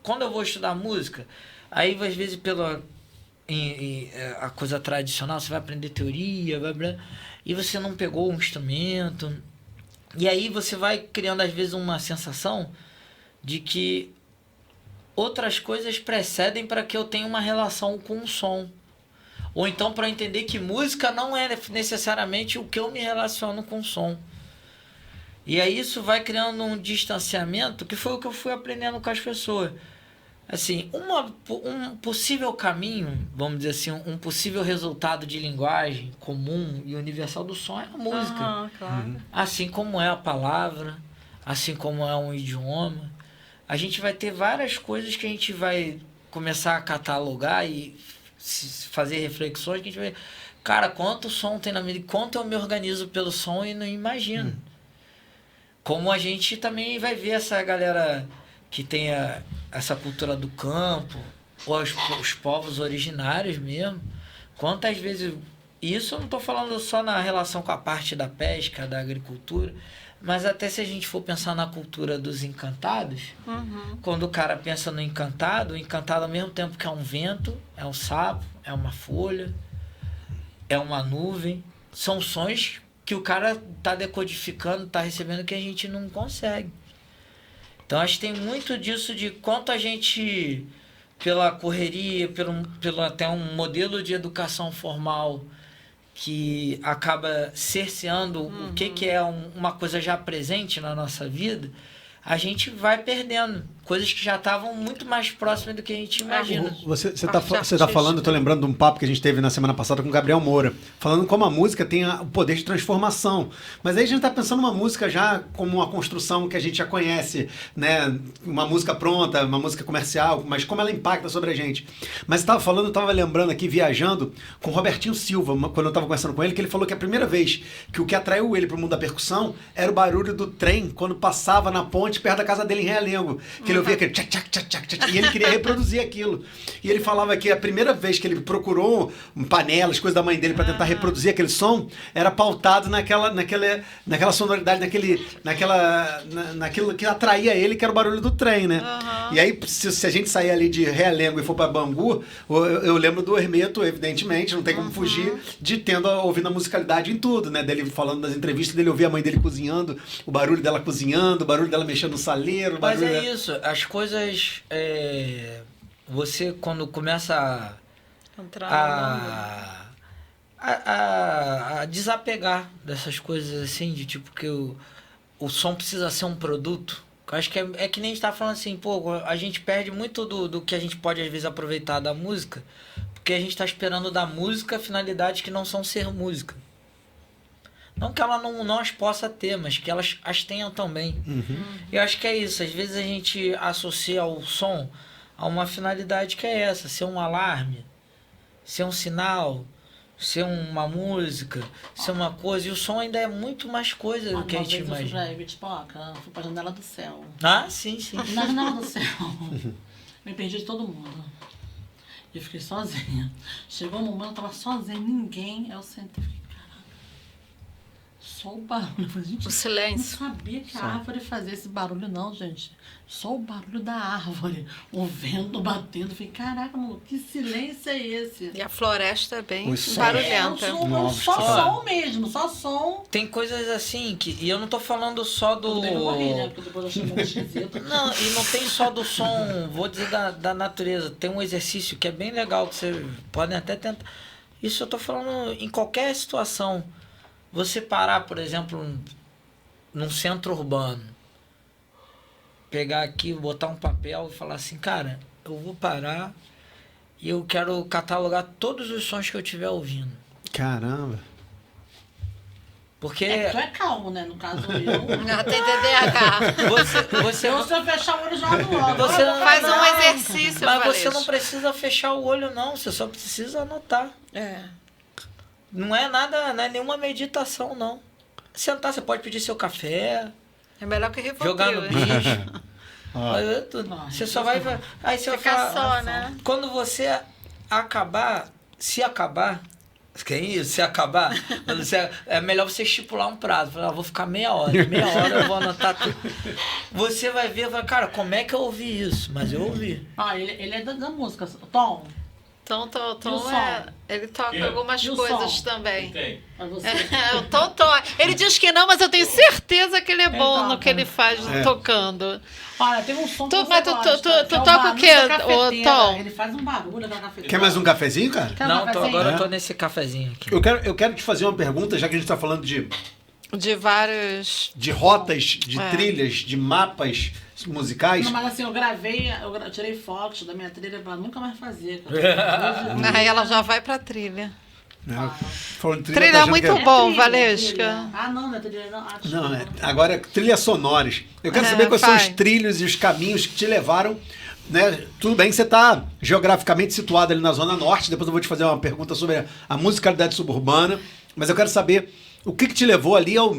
[SPEAKER 3] quando eu vou estudar música, aí às vezes a coisa tradicional, você vai aprender teoria, e você não pegou um instrumento. E aí você vai criando às vezes uma sensação de que outras coisas precedem para que eu tenha uma relação com o som. Ou então para entender que música não é necessariamente o que eu me relaciono com o som. E aí isso vai criando um distanciamento, que foi o que eu fui aprendendo com as pessoas. Assim, um possível caminho, vamos dizer assim, um possível resultado de linguagem comum e universal do som é a música.
[SPEAKER 4] Claro.
[SPEAKER 3] Assim como é a palavra, assim como é um idioma. A gente vai ter várias coisas que a gente vai começar a catalogar e fazer reflexões que a gente vai... Cara, quanto som tem na minha... Quanto eu me organizo pelo som e não imagino. Como a gente também vai ver essa galera que tem essa cultura do campo, ou os povos originários mesmo. Quantas vezes... Isso eu não estou falando só na relação com a parte da pesca, da agricultura, mas até se a gente for pensar na cultura dos encantados, quando o cara pensa no encantado, o encantado ao mesmo tempo que é um vento, é um sapo, é uma folha, é uma nuvem, são sons que o cara está decodificando, está recebendo que a gente não consegue. Então acho que tem muito disso de quanto a gente, pela correria, pelo até um modelo de educação formal que acaba cerceando o que é uma coisa já presente na nossa vida, a gente vai perdendo coisas que já estavam muito mais próximas do que a gente imagina.
[SPEAKER 1] Você tá falando, eu tô lembrando de um papo que a gente teve na semana passada com o Gabriel Moura, falando como a música tem o poder de transformação. Mas aí a gente tá pensando uma música já como uma construção que a gente já conhece, né? Uma música pronta, uma música comercial, mas como ela impacta sobre a gente. Mas eu tava lembrando aqui, viajando, com o Robertinho Silva, quando eu tava conversando com ele, que ele falou que a primeira vez que o que atraiu ele pro mundo da percussão era o barulho do trem quando passava na ponte perto da casa dele em Realengo, que ele ouvia aquele tchac, tchac, tchac, tchac, tchac, e ele queria reproduzir aquilo. E ele falava que a primeira vez que ele procurou panelas, coisas da mãe dele para tentar reproduzir aquele som, era pautado naquela sonoridade, naquilo que atraía ele, que era o barulho do trem, né? E aí, se a gente sair ali de Realengo e for para Bangu, eu lembro do Hermeto, evidentemente, não tem como fugir, de ouvindo a musicalidade em tudo, né? Dele falando das entrevistas, dele ouvir a mãe dele cozinhando, o barulho dela cozinhando, o barulho dela mexendo no saleiro.
[SPEAKER 3] Mas é isso, as coisas... você quando começa a desapegar dessas coisas assim, de tipo que o som precisa ser um produto. Eu acho que é que nem a gente tá falando assim, pô, a gente perde muito do que a gente pode às vezes aproveitar da música, porque a gente tá esperando da música finalidades que não são ser música. Não que ela não as possa ter, mas que elas as tenham também. Eu acho que é isso. Às vezes a gente associa o som a uma finalidade que é essa. Ser um alarme, ser um sinal, ser uma música, ser uma coisa. E o som ainda é muito mais coisa do que a gente imagina.
[SPEAKER 2] Eu fui pra Janela do Céu.
[SPEAKER 3] Ah, sim.
[SPEAKER 2] Na Janela do Céu, me perdi de todo mundo. E eu fiquei sozinha. Chegou um momento, eu tava sozinha, ninguém. Eu sentei e fiquei, só o barulho. Eu falei, gente,
[SPEAKER 4] o silêncio.
[SPEAKER 2] não sabia que a árvore fazia esse barulho, não, gente. Só o barulho da árvore. O vento batendo. Eu falei, caraca, mano, que silêncio é esse?
[SPEAKER 4] E a floresta é bem
[SPEAKER 1] Os
[SPEAKER 4] barulhenta.
[SPEAKER 2] Só som mesmo, só som.
[SPEAKER 3] Tem coisas assim que... E eu não tô falando só do...
[SPEAKER 2] Eu morri, né? Porque depois eu achei muito esquisito.
[SPEAKER 3] Não, e não tem só do som, vou dizer, da natureza. Tem um exercício que é bem legal, que você pode até tentar. Isso eu tô falando em qualquer situação. Você parar, por exemplo, num centro urbano, pegar aqui, botar um papel e falar assim, cara, eu vou parar e eu quero catalogar todos os sons que eu estiver ouvindo.
[SPEAKER 1] Caramba.
[SPEAKER 3] Porque...
[SPEAKER 2] tu é calmo, né? No caso, eu...
[SPEAKER 4] Não, tem TDAH.
[SPEAKER 3] Você
[SPEAKER 2] se eu fechar o olho, já logo.
[SPEAKER 3] Você não
[SPEAKER 4] faz um exercício,
[SPEAKER 3] mas
[SPEAKER 4] Valete.
[SPEAKER 3] você não precisa fechar o olho, não. Você só precisa anotar. Não é nada, não é nenhuma meditação, não. Sentar, você pode pedir seu café.
[SPEAKER 4] É melhor que Rivotril.
[SPEAKER 3] Jogar no bicho. Você só vai... Aí você vai
[SPEAKER 4] ficar
[SPEAKER 3] falar,
[SPEAKER 4] só, né?
[SPEAKER 3] Quando você acabar, se acabar... Que é isso? Se acabar, é melhor você estipular um prazo. Falar, vou ficar meia hora eu vou anotar tudo. Você vai ver, cara, como é que eu ouvi isso? Mas eu ouvi.
[SPEAKER 2] Ele é da música. Tom
[SPEAKER 4] ele toca algumas coisas também.
[SPEAKER 2] Tem.
[SPEAKER 4] O Tom. Ele diz que não, mas eu tenho certeza que ele é bom no que ele faz tocando.
[SPEAKER 2] Olha, tem um som
[SPEAKER 4] mas tu toca o quê, o Tom?
[SPEAKER 2] Ele faz um barulho da cafeteira.
[SPEAKER 1] Quer mais um cafezinho, cara?
[SPEAKER 3] Não, agora eu tô nesse cafezinho aqui.
[SPEAKER 1] Eu quero te fazer uma pergunta, já que a gente tá falando de
[SPEAKER 4] De vários...
[SPEAKER 1] De rotas, de trilhas, de mapas musicais?
[SPEAKER 2] Não, mas assim, eu tirei fotos da minha trilha pra nunca mais fazer. Cara.
[SPEAKER 4] Aí ela já vai pra trilha.
[SPEAKER 1] Falando
[SPEAKER 4] Trilha
[SPEAKER 1] tá
[SPEAKER 4] é
[SPEAKER 1] achando
[SPEAKER 4] muito
[SPEAKER 1] que é-
[SPEAKER 4] bom,
[SPEAKER 2] trilha,
[SPEAKER 4] Valesca.
[SPEAKER 2] trilha. Ah, não é trilha, não. Ah,
[SPEAKER 1] Não, agora é trilhas sonoras. Eu quero saber quais são os trilhos e os caminhos que te levaram, né? Tudo bem que você está geograficamente situado ali na Zona Norte, depois eu vou te fazer uma pergunta sobre a musicalidade suburbana, mas eu quero saber o que te levou ali ao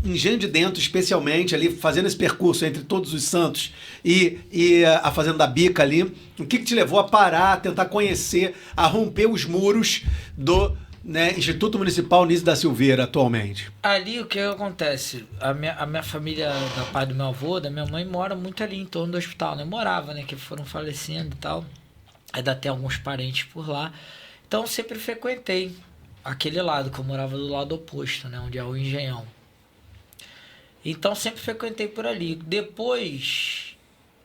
[SPEAKER 1] Engenho de Dentro, especialmente, ali fazendo esse percurso entre Todos os Santos e a Fazenda da Bica ali. O que te levou a parar, a tentar conhecer, a romper os muros do Instituto Municipal Nísio da Silveira atualmente?
[SPEAKER 3] Ali o que acontece? A minha família, da parte do meu avô, da minha mãe, mora muito ali em torno do hospital, né? Morava, né? Que foram falecendo e tal. Ainda tem alguns parentes por lá. Então eu sempre frequentei aquele lado, que eu morava do lado oposto, né? Onde é o Engenhão. Então sempre frequentei por ali. Depois,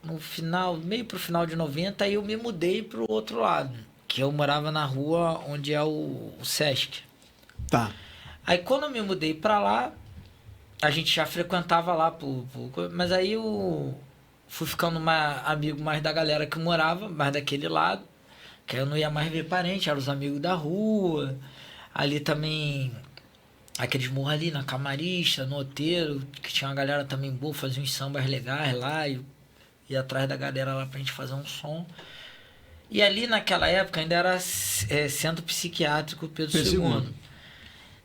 [SPEAKER 3] no final, meio pro final de 90, aí eu me mudei pro outro lado. Que eu morava na rua onde é o Sesc.
[SPEAKER 1] Tá.
[SPEAKER 3] Aí quando eu me mudei pra lá, a gente já frequentava lá, mas aí eu fui ficando amigo mais da galera que morava, mais daquele lado, que aí eu não ia mais ver parente, eram os amigos da rua. Ali também, aqueles morros ali na Camarista, no Outeiro, que tinha uma galera também boa, fazia uns sambas legais lá, e ia atrás da galera lá pra gente fazer um som. E ali naquela época ainda era Centro Psiquiátrico Pedro II.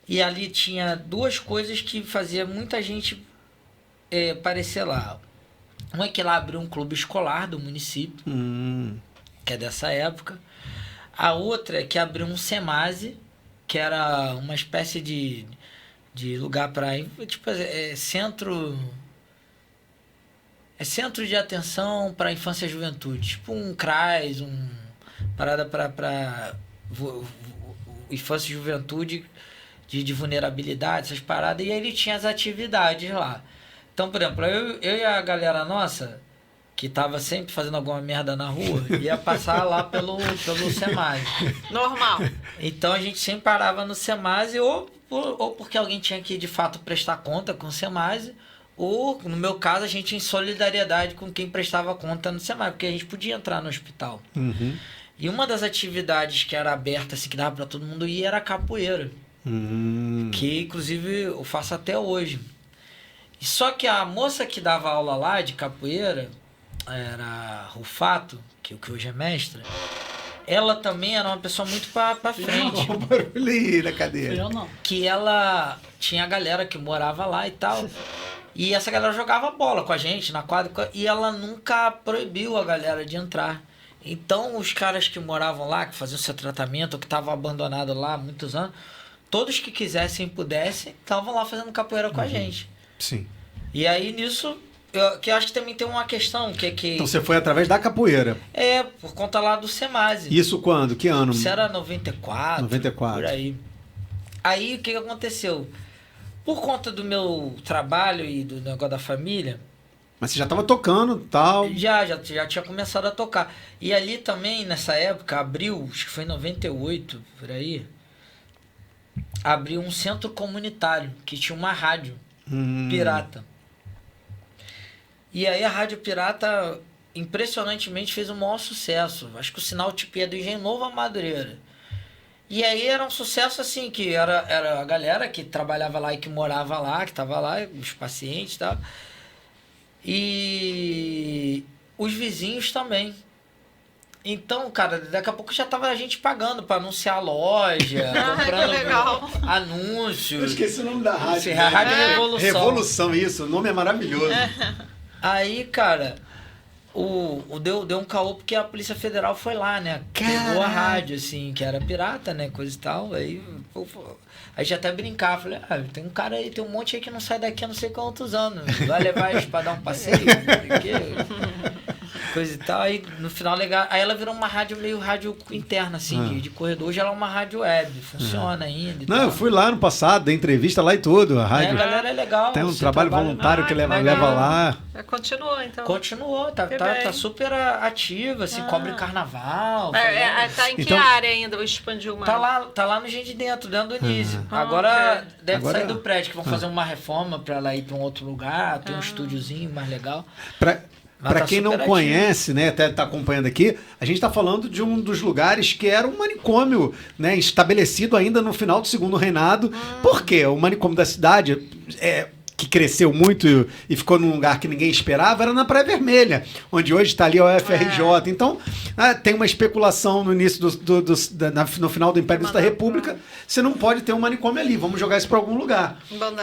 [SPEAKER 3] E ali tinha duas coisas que fazia muita gente aparecer lá. Uma é que lá abriu um clube escolar do município, que é dessa época. A outra é que abriu um SEMASE, que era uma espécie de lugar para... Tipo, centro de atenção para infância e juventude. Tipo um CRAS, parada para infância e juventude de vulnerabilidade, essas paradas. E aí ele tinha as atividades lá. Então, por exemplo, eu e a galera nossa, que tava sempre fazendo alguma merda na rua, ia passar lá pelo SEMASE.
[SPEAKER 4] Normal.
[SPEAKER 3] Então a gente sempre parava no SEMASE, ou porque alguém tinha que de fato prestar conta com o SEMASE, ou, no meu caso, a gente em solidariedade com quem prestava conta no SEMASE, porque a gente podia entrar no hospital.
[SPEAKER 1] Uhum.
[SPEAKER 3] E uma das atividades que era aberta, assim, que dava para todo mundo ir, era a capoeira. Que, inclusive, eu faço até hoje. Só que a moça que dava aula lá de capoeira, era a Rufato, que hoje é mestra, ela também era uma pessoa muito pra frente.
[SPEAKER 1] Olha o barulho aí na cadeira.
[SPEAKER 2] Eu não.
[SPEAKER 3] Que ela tinha a galera que morava lá e tal. E essa galera jogava bola com a gente na quadra, e ela nunca proibiu a galera de entrar. Então, os caras que moravam lá, que faziam seu tratamento, ou que estavam abandonados lá há muitos anos, todos que quisessem e pudessem, estavam lá fazendo capoeira com a gente.
[SPEAKER 1] Sim.
[SPEAKER 3] E aí, nisso, eu acho que também tem uma questão, que...
[SPEAKER 1] Então, você foi através da capoeira.
[SPEAKER 3] Por conta lá do SEMASE.
[SPEAKER 1] Isso quando? Que ano?
[SPEAKER 3] Isso era 94.
[SPEAKER 1] 94.
[SPEAKER 3] Por aí. Aí, o que aconteceu? Por conta do meu trabalho e do negócio da família...
[SPEAKER 1] Mas você já estava tocando e tal?
[SPEAKER 3] Já tinha começado a tocar. E ali também, nessa época, abriu, acho que foi em 98, por aí, abriu um centro comunitário, que tinha uma rádio pirata. E aí a rádio pirata, impressionantemente, fez o maior sucesso. Acho que o sinal tipo é do Engenho Novo a Madureira. E aí era um sucesso assim, que era a galera que trabalhava lá e que morava lá, que estava lá, os pacientes e tal. E os vizinhos também. Então, cara, daqui a pouco já tava a gente pagando para anunciar a loja, comprando anúncios.
[SPEAKER 1] Eu esqueci o nome da rádio.
[SPEAKER 3] A Rádio Revolução.
[SPEAKER 1] Revolução, isso. O nome é maravilhoso.
[SPEAKER 3] Aí, cara, deu um caô porque a Polícia Federal foi lá, né? Pegou a rádio, assim, que era pirata, né? Coisa e tal. Aí já até brincava. Falei, tem um cara aí, tem um monte aí que não sai daqui há não sei quantos anos. Vai levar eles pra dar um passeio? coisa e tal. Aí no final legal. Aí ela virou uma rádio meio rádio interna, assim, de corredor. Hoje ela é uma rádio web, funciona ainda. E
[SPEAKER 1] Não,
[SPEAKER 3] tal.
[SPEAKER 1] eu fui lá no passado, dei entrevista lá e tudo. A rádio.
[SPEAKER 3] A galera é legal.
[SPEAKER 1] Tem um
[SPEAKER 3] você
[SPEAKER 1] trabalho
[SPEAKER 3] trabalha-
[SPEAKER 1] voluntário que leva
[SPEAKER 4] legal.
[SPEAKER 1] lá.
[SPEAKER 4] Continuou, então.
[SPEAKER 3] Continuou, tá
[SPEAKER 4] Que bem.
[SPEAKER 3] super ativa, assim, cobre carnaval.
[SPEAKER 4] Tá em que
[SPEAKER 1] Então-
[SPEAKER 4] área ainda? Expandiu mais?
[SPEAKER 3] Tá lá no Gente de Dentro, dentro do Nise. Agora
[SPEAKER 4] ok.
[SPEAKER 3] deve
[SPEAKER 1] Agora-
[SPEAKER 3] sair do prédio, que vão fazer uma reforma pra ela ir pra um outro lugar, ter um estúdiozinho mais legal.
[SPEAKER 1] Pra
[SPEAKER 3] tá
[SPEAKER 1] quem não
[SPEAKER 3] super
[SPEAKER 1] conhece, né, até tá acompanhando aqui, a gente tá falando de um dos lugares que era um manicômio, né, estabelecido ainda no final do Segundo Reinado. Por quê? O manicômio da cidade, que cresceu muito e ficou num lugar que ninguém esperava, era na Praia Vermelha, onde hoje está ali a UFRJ. Então, tem uma especulação no início no final do Império da República, você não pode ter um manicômio ali, vamos jogar isso para algum lugar.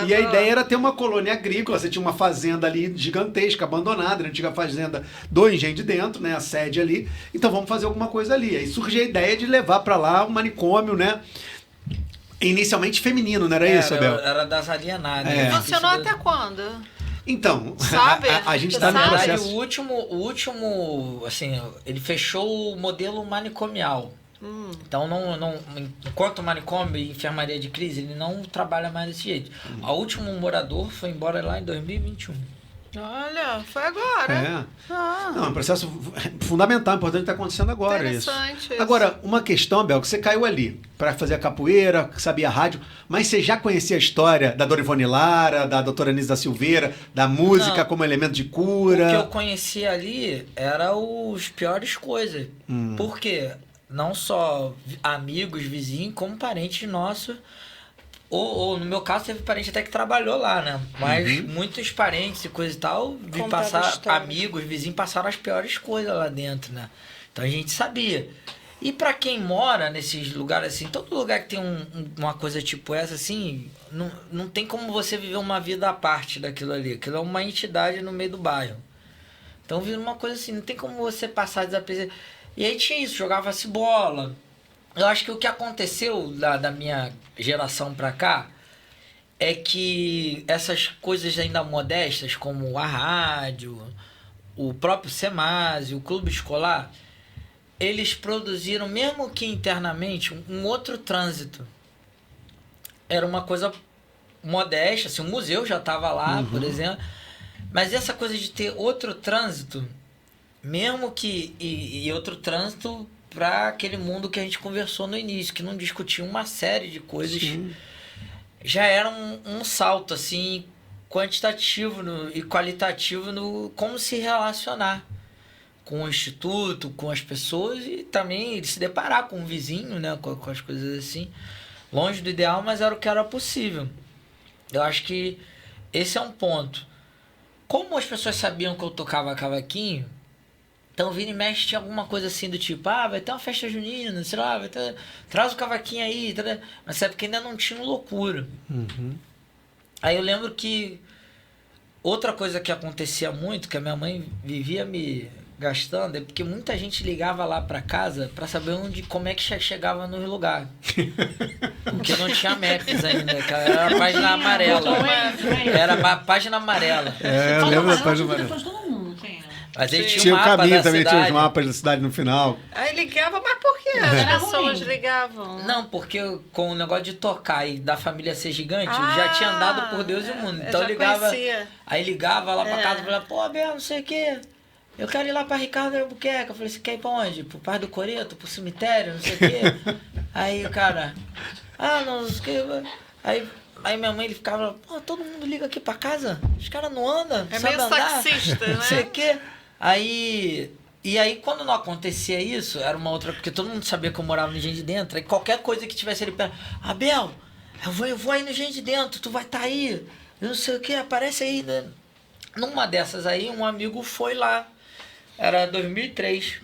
[SPEAKER 1] E a ideia era ter uma colônia agrícola, você tinha uma fazenda ali gigantesca, abandonada, a antiga fazenda do Engenho de Dentro, né, a sede ali, então vamos fazer alguma coisa ali. Aí surge a ideia de levar para lá um manicômio, né, inicialmente feminino, não era isso, Abel?
[SPEAKER 3] Era das alienadas.
[SPEAKER 1] É.
[SPEAKER 4] Funcionou até quando?
[SPEAKER 1] Então,
[SPEAKER 4] Sabe?
[SPEAKER 1] a gente
[SPEAKER 4] Você
[SPEAKER 1] está no
[SPEAKER 4] sabe?
[SPEAKER 1] processo.
[SPEAKER 3] O último, assim, ele fechou o modelo manicomial. Então, enquanto manicômio e enfermaria de crise, ele não trabalha mais desse jeito. O último morador foi embora lá em 2021.
[SPEAKER 4] Olha, foi agora.
[SPEAKER 1] Não, é um processo fundamental, importante que está acontecendo agora.
[SPEAKER 4] Interessante isso.
[SPEAKER 1] Agora, uma questão, Bel, que você caiu ali para fazer a capoeira, sabia rádio, mas você já conhecia a história da Dona Ivone Lara, da doutora Anise da Silveira, da música
[SPEAKER 3] Não.
[SPEAKER 1] como elemento de
[SPEAKER 3] O que
[SPEAKER 1] cura?
[SPEAKER 3] eu conhecia ali era os piores coisas. Por quê? Não só amigos, vizinhos, como parentes nossos. Ou no meu caso, teve parente até que trabalhou lá, né? Mas muitos parentes e coisa e tal,
[SPEAKER 4] Contaram história.
[SPEAKER 3] amigos, vizinhos, passaram as piores coisas lá dentro, né? Então a gente sabia. E pra quem mora nesses lugares assim, todo lugar que tem uma coisa tipo essa, assim, não tem como você viver uma vida à parte daquilo ali. Aquilo é uma entidade no meio do bairro. Então vira uma coisa assim, não tem como você passar desapercebido. E aí tinha isso, jogava-se bola. Eu acho que o que aconteceu da minha geração pra cá é que essas coisas ainda modestas, como a rádio, o próprio SEMASE, o clube escolar, eles produziram, mesmo que internamente, um outro trânsito. Era uma coisa modesta, assim, o museu já estava lá, por exemplo, mas essa coisa de ter outro trânsito, mesmo que... E outro trânsito para aquele mundo que a gente conversou no início, que não discutia uma série de coisas, já era um salto, assim, quantitativo e qualitativo no como se relacionar com o instituto, com as pessoas e também se deparar com o vizinho, né, com as coisas assim, longe do ideal, mas era o que era possível. Eu acho que esse é um ponto. Como as pessoas sabiam que eu tocava cavaquinho, então vira e mexe tinha alguma coisa assim do tipo, vai ter uma festa junina, sei lá, traz o cavaquinho aí, tá? Mas sabe que ainda não tinha loucura. Aí eu lembro que outra coisa que acontecia muito, que a minha mãe vivia me gastando, é porque muita gente ligava lá pra casa pra saber como é que chegava no lugar. Porque não tinha maps ainda, que era a página amarela. Era a página amarela.
[SPEAKER 1] Eu lembro da página
[SPEAKER 2] amarela.
[SPEAKER 1] amarela.
[SPEAKER 2] Todo mundo tinha.
[SPEAKER 3] Mas aí
[SPEAKER 1] Tinha
[SPEAKER 3] um
[SPEAKER 1] o
[SPEAKER 3] mapa
[SPEAKER 1] caminho
[SPEAKER 3] da
[SPEAKER 1] também, tinha os
[SPEAKER 3] cidade.
[SPEAKER 1] mapas da cidade no final.
[SPEAKER 4] Aí ligava, mas por que
[SPEAKER 2] Era
[SPEAKER 4] as pessoas
[SPEAKER 2] ruim.
[SPEAKER 4] ligavam?
[SPEAKER 3] Não, porque com o negócio de tocar e da família ser gigante, eu já tinha andado por Deus e o mundo.
[SPEAKER 4] eu
[SPEAKER 3] Então
[SPEAKER 4] já
[SPEAKER 3] eu ligava.
[SPEAKER 4] conhecia.
[SPEAKER 3] Aí ligava lá pra casa e falava, pô, Abel, não sei o quê. Eu quero ir lá pra Ricardo Albuquerque. Eu falei, você quer ir pra onde? Pro Parque do Coreto, pro cemitério, não sei o quê. Aí o cara, não sei o quê. Aí minha mãe ele ficava, pô, todo mundo liga aqui pra casa? Os caras não andam,
[SPEAKER 4] É
[SPEAKER 3] sabe
[SPEAKER 4] meio
[SPEAKER 3] andar?
[SPEAKER 4] taxista,
[SPEAKER 3] Não sei o
[SPEAKER 4] né?
[SPEAKER 3] quê. E aí, quando não acontecia isso, era uma outra... Porque todo mundo sabia que eu morava no Engenho de Dentro. Aí qualquer coisa que tivesse ali perto... Abel, eu vou aí no Engenho de Dentro, tu vai estar aí. Eu não sei o que, aparece aí. Né? Numa dessas aí, um amigo foi lá. Era 2003.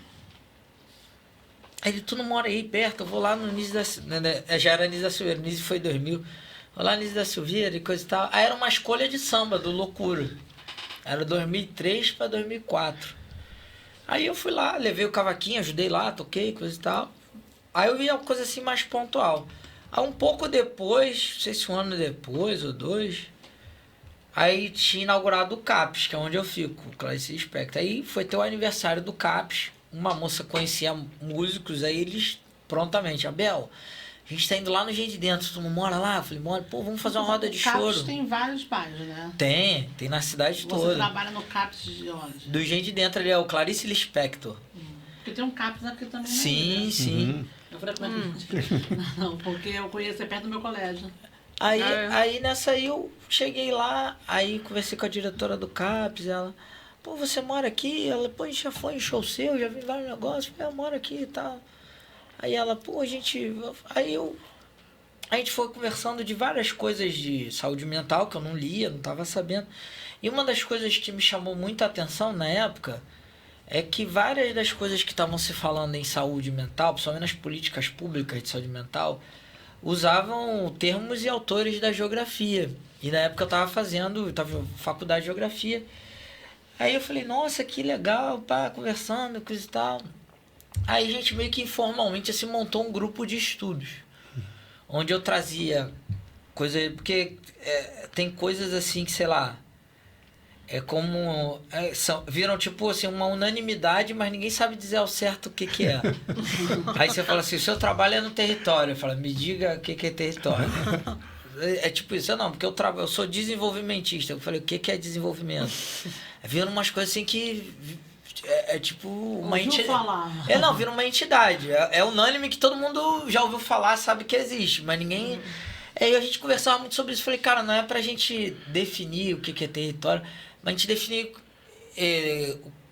[SPEAKER 3] Aí ele, tu não mora aí perto? Eu vou lá no Nise da... Já era Nise da Silveira, Nise foi 2000. Vou lá no Nise da Silveira e coisa e tal. Aí era uma escolha de samba, do Loucura. Era 2003 para 2004. Aí eu fui lá, levei o cavaquinho, ajudei lá, toquei, coisa e tal. Aí eu vi uma coisa assim mais pontual. Aí um pouco depois, não sei se um ano depois ou dois, Aí tinha inaugurado o CAPES, que é onde eu fico, o Clarice Lispector. Aí foi ter o aniversário do CAPES, uma moça conhecia músicos, aí eles prontamente, Abel, a gente tá indo lá no Engenho de Dentro, tu não mora lá? Eu falei, mora, pô, vamos fazer uma roda de choro. O
[SPEAKER 2] CAPES tem vários bairros, né?
[SPEAKER 3] Tem na cidade toda.
[SPEAKER 2] Você trabalha no CAPES de onde?
[SPEAKER 3] Do Engenho de Dentro, ele é o Clarice Lispector.
[SPEAKER 2] Porque tem um CAPES aqui também.
[SPEAKER 3] Sim, sim.
[SPEAKER 2] Eu falei, não, porque eu conheço, é perto do meu colégio.
[SPEAKER 3] Aí nessa aí eu cheguei lá, aí conversei com a diretora do CAPES, ela, pô, você mora aqui? Ela, pô, a gente já foi em show seu, já vi vários negócios, eu moro aqui e tal. Aí ela, pô, a gente foi conversando de várias coisas de saúde mental que eu não lia, não estava sabendo. E uma das coisas que me chamou muita atenção na época é que várias das coisas que estavam se falando em saúde mental, principalmente nas políticas públicas de saúde mental, usavam termos e autores da geografia. E na época eu estava em faculdade de geografia. Aí eu falei, nossa, que legal, pá, conversando, coisa e tal. Aí a gente meio que informalmente assim, montou um grupo de estudos, onde eu trazia coisa, porque tem coisas assim que, sei lá, viram tipo assim, uma unanimidade, mas ninguém sabe dizer ao certo o que é. Aí você fala assim, o seu trabalho é no território, eu falo, me diga o que é território. É tipo isso, não, porque eu sou desenvolvimentista, eu falei, o que é desenvolvimento? Viram umas coisas assim que... tipo uma entidade. Vira uma entidade. É unânime que todo mundo já ouviu falar, sabe que existe, mas ninguém. Aí a gente conversava muito sobre isso. Falei, cara, não é pra gente definir o que é território, mas a gente definir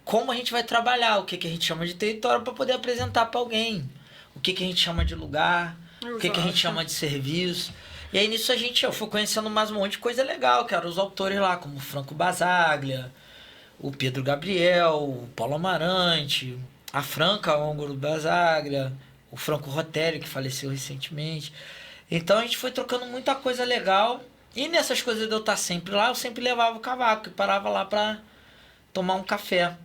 [SPEAKER 3] como a gente vai trabalhar, o que a gente chama de território para poder apresentar para alguém. O que a gente chama de lugar, o que a gente chama de serviço. E aí nisso eu fui conhecendo mais um monte de coisa legal, que eram os autores lá, como Franco Basaglia, o Pedro Gabriel, o Paulo Amarante, a Franca Ongaro Basaglia, o Franco Rotelli, que faleceu recentemente. Então a gente foi trocando muita coisa legal. E nessas coisas de eu estar sempre lá, eu sempre levava o cavaco e parava lá para tomar um café.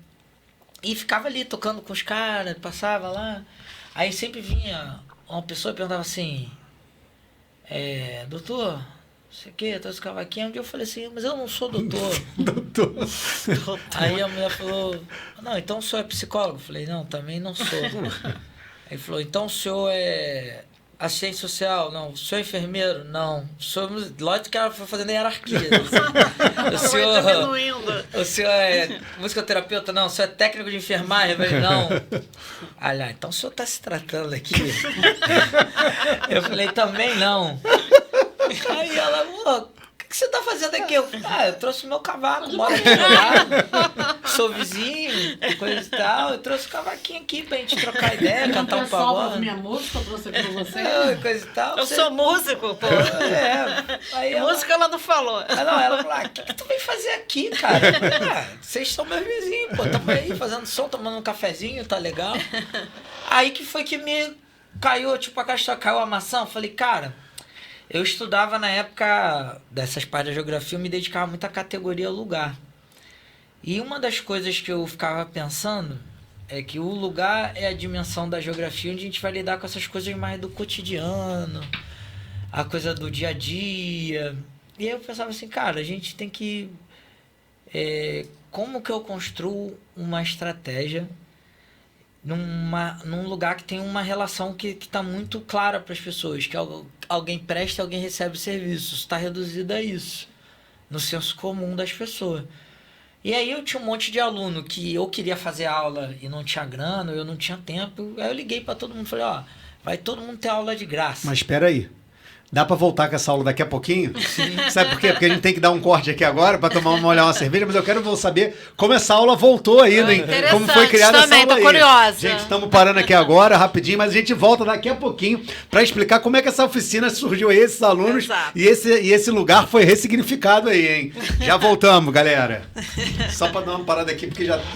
[SPEAKER 3] E ficava ali tocando com os caras, passava lá. Aí sempre vinha uma pessoa e perguntava assim, doutor... Sei que, eu trouxe cavaquinho. Um dia eu falei assim, mas eu não sou doutor.
[SPEAKER 1] Doutor.
[SPEAKER 3] Aí a mulher falou, não, então o senhor é psicólogo? Eu falei, não, também não sou. Aí falou, então o senhor é assistente social? Não. O senhor é enfermeiro? Não. O senhor, lógico que ela foi fazendo hierarquia. O senhor é musicoterapeuta? Não. O senhor é técnico de enfermagem? Eu falei, não. Olha, então o senhor está se tratando aqui? Eu falei, também não. Aí ela, o que você tá fazendo aqui? Eu falei, eu trouxe meu cavaco, moro aqui do lado, sou vizinho, coisa e tal. Eu trouxe o cavaquinho aqui pra gente trocar ideia, cantar um pagode.
[SPEAKER 2] Minha música, eu trouxe aqui pra você.
[SPEAKER 3] Coisa e tal.
[SPEAKER 4] Eu sou músico, pô.
[SPEAKER 3] Aí
[SPEAKER 4] música ela não falou.
[SPEAKER 3] Ela falou, o que tu vem fazer aqui, cara? Eu falei, vocês são meus vizinhos, pô, tamo aí fazendo som, tomando um cafezinho, tá legal. Aí que foi que me caiu, tipo, caiu a maçã, eu falei, cara... Eu estudava na época dessas partes da geografia, eu me dedicava muito à categoria lugar. E uma das coisas que eu ficava pensando é que o lugar é a dimensão da geografia onde a gente vai lidar com essas coisas mais do cotidiano, a coisa do dia a dia. E aí eu pensava assim, cara, a gente tem que... como que eu construo uma estratégia num lugar que tem uma relação que está muito clara para as pessoas, que alguém presta e alguém recebe serviço. Isso está reduzido a isso, no senso comum das pessoas. E aí eu tinha um monte de aluno que eu queria fazer aula e não tinha grana, eu não tinha tempo. Aí eu liguei para todo mundo e falei, vai todo mundo ter aula de graça.
[SPEAKER 1] Mas espera aí. Dá pra voltar com essa aula daqui a pouquinho? Sim. Sabe por quê? Porque a gente tem que dar um corte aqui agora pra olhar uma cerveja, mas eu quero saber como essa aula voltou aí, né? Como foi criada
[SPEAKER 4] também,
[SPEAKER 1] essa aula
[SPEAKER 4] tô
[SPEAKER 1] aí.
[SPEAKER 4] curiosa.
[SPEAKER 1] Gente, estamos parando aqui agora, rapidinho, mas a gente volta daqui a pouquinho pra explicar como é que essa oficina surgiu aí, esses alunos, e esse lugar foi ressignificado aí, hein? Já voltamos, galera. Só pra dar uma parada aqui, porque já tá